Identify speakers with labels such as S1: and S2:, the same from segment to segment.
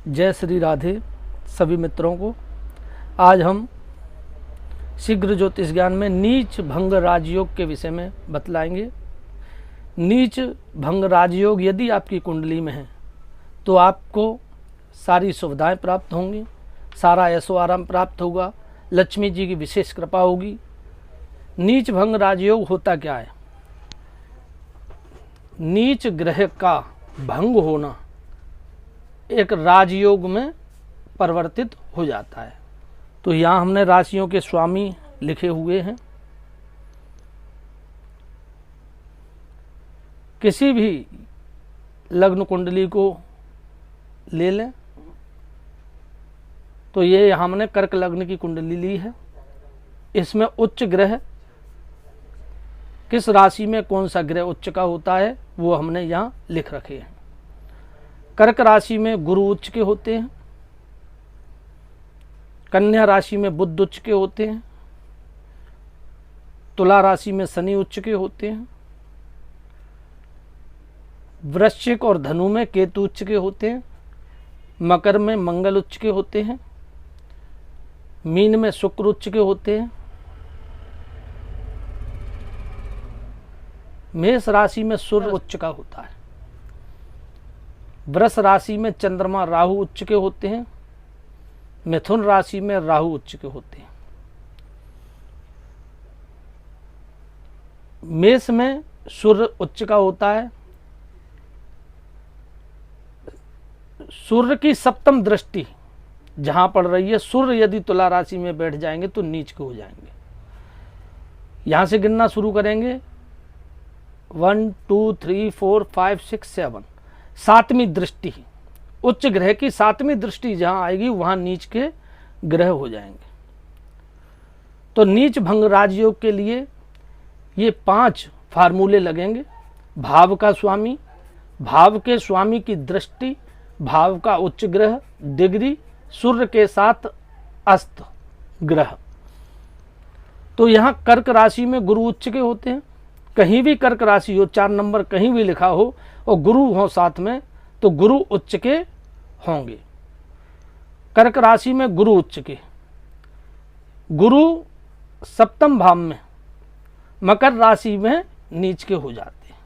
S1: जय श्री राधे सभी मित्रों को। आज हम शीघ्र ज्योतिष ज्ञान में नीच भंग राजयोग के विषय में बतलाएंगे। नीच भंग राजयोग यदि आपकी कुंडली में है तो आपको सारी सुविधाएं प्राप्त होंगी, सारा ऐशो आराम प्राप्त होगा, लक्ष्मी जी की विशेष कृपा होगी। नीच भंग राजयोग होता क्या है? नीच ग्रह का भंग होना एक राजयोग में परिवर्तित हो जाता है। तो यहाँ हमने राशियों के स्वामी लिखे हुए हैं। किसी भी लग्न कुंडली को ले लें तो ये यहाँ हमने कर्क लग्न की कुंडली ली है। इसमें उच्च ग्रह किस राशि में कौन सा ग्रह उच्च का होता है वो हमने यहाँ लिख रखे हैं। कर्क राशि में गुरु उच्च के होते हैं, कन्या राशि में बुध उच्च के होते हैं, तुला राशि में शनि उच्च के होते हैं, वृश्चिक और धनु में केतु उच्च के होते हैं, मकर में मंगल उच्च के होते हैं, मीन में शुक्र उच्च के होते हैं, मेष राशि में सूर्य उच्च का होता है, वृष राशि में चंद्रमा राहु उच्च के होते हैं, मिथुन राशि में राहु उच्च के होते हैं, मेष में सूर्य उच्च का होता है। सूर्य की सप्तम दृष्टि जहां पड़ रही है, सूर्य यदि तुला राशि में बैठ जाएंगे तो नीच के हो जाएंगे। यहां से गिनना शुरू करेंगे 1 2 3 4 5 6 7। सातवीं दृष्टि, उच्च ग्रह की सातवीं दृष्टि जहां आएगी वहां नीच के ग्रह हो जाएंगे। तो नीच भंग राजयोग के लिए ये 5 फार्मूले लगेंगे। भाव का स्वामी, भाव के स्वामी की दृष्टि, भाव का उच्च ग्रह, डिग्री, सूर्य के साथ अस्त ग्रह। तो यहां कर्क राशि में गुरु उच्च के होते हैं। कहीं भी कर्क राशि हो, 4 नंबर कहीं भी लिखा हो और गुरु हो साथ में तो गुरु उच्च के होंगे। कर्क राशि में गुरु उच्च के, गुरु सप्तम भाव में मकर राशि में नीच के हो जाते हैं।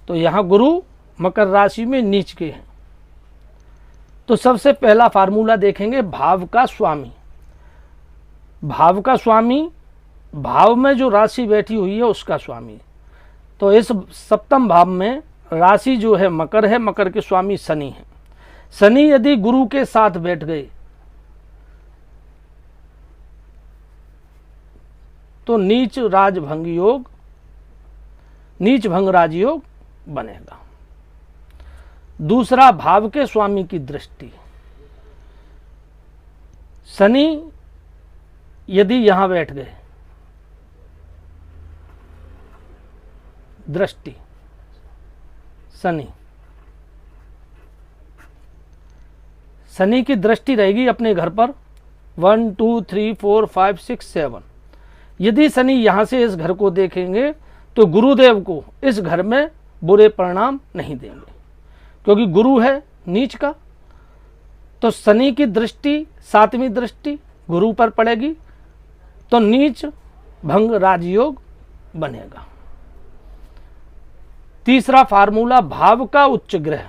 S1: तो यहां गुरु मकर राशि में नीच के हैं। तो सबसे पहला फार्मूला देखेंगे भाव का स्वामी। भाव का स्वामी, भाव में जो राशि बैठी हुई है उसका स्वामी। तो इस सप्तम भाव में राशि जो है मकर है, मकर के स्वामी शनि है। शनि यदि गुरु के साथ बैठ गए तो नीच राजभंग योग, नीच भंग राजयोग बनेगा। दूसरा, भाव के स्वामी की दृष्टि। शनि यदि यहां बैठ गए, दृष्टि शनि, शनि की दृष्टि रहेगी अपने घर पर 1 2 3 4 5 6 7। यदि शनि यहां से इस घर को देखेंगे तो गुरुदेव को इस घर में बुरे परिणाम नहीं देंगे, क्योंकि गुरु है नीच का। तो शनि की दृष्टि, सातवीं दृष्टि गुरु पर पड़ेगी तो नीच भंग राजयोग बनेगा। तीसरा फार्मूला, भाव का उच्च ग्रह।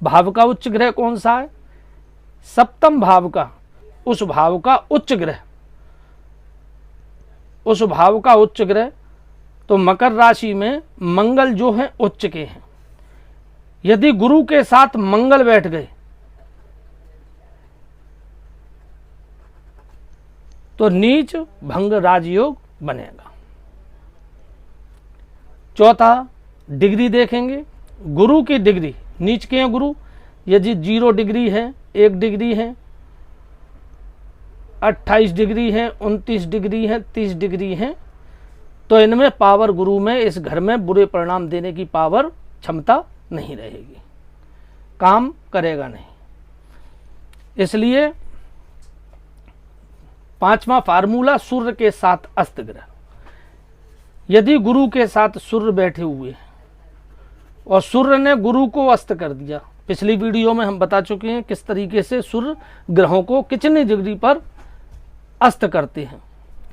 S1: भाव का उच्च ग्रह कौन सा है? सप्तम भाव का, उस भाव का उच्च ग्रह, उस भाव का उच्च ग्रह। तो मकर राशि में मंगल जो है उच्च के हैं। यदि गुरु के साथ मंगल बैठ गए तो नीच भंग राजयोग बनेगा। चौथा, डिग्री देखेंगे। गुरु की डिग्री, नीच के हैं गुरु, यदि 0 डिग्री है, 1 डिग्री है, 28 डिग्री है, 29 डिग्री है, 30 डिग्री है, तो इनमें पावर गुरु में, इस घर में बुरे परिणाम देने की पावर, क्षमता नहीं रहेगी, काम करेगा नहीं। इसलिए 5वां फार्मूला, सूर्य के साथ अस्त ग्रह। यदि गुरु के साथ सूर्य बैठे हुए हैं और सूर्य ने गुरु को अस्त कर दिया। पिछली वीडियो में हम बता चुके हैं किस तरीके से सूर्य ग्रहों को कितनी डिग्री पर अस्त करते हैं,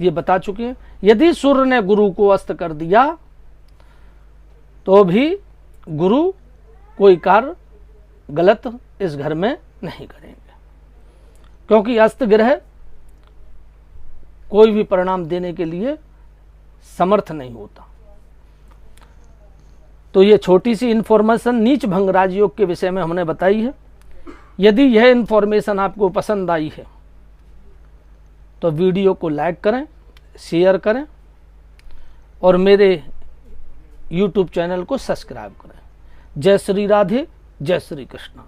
S1: ये बता चुके हैं। यदि सूर्य ने गुरु को अस्त कर दिया तो भी गुरु कोई कार्य गलत इस घर में नहीं करेंगे, क्योंकि अस्त ग्रह कोई भी परिणाम देने के लिए समर्थ नहीं होता। तो ये छोटी सी इन्फॉर्मेशन नीच भंग राजयोग के विषय में हमने बताई है। यदि यह इन्फॉर्मेशन आपको पसंद आई है तो वीडियो को लाइक करें, शेयर करें और मेरे YouTube चैनल को सब्सक्राइब करें। जय श्री राधे, जय श्री कृष्ण।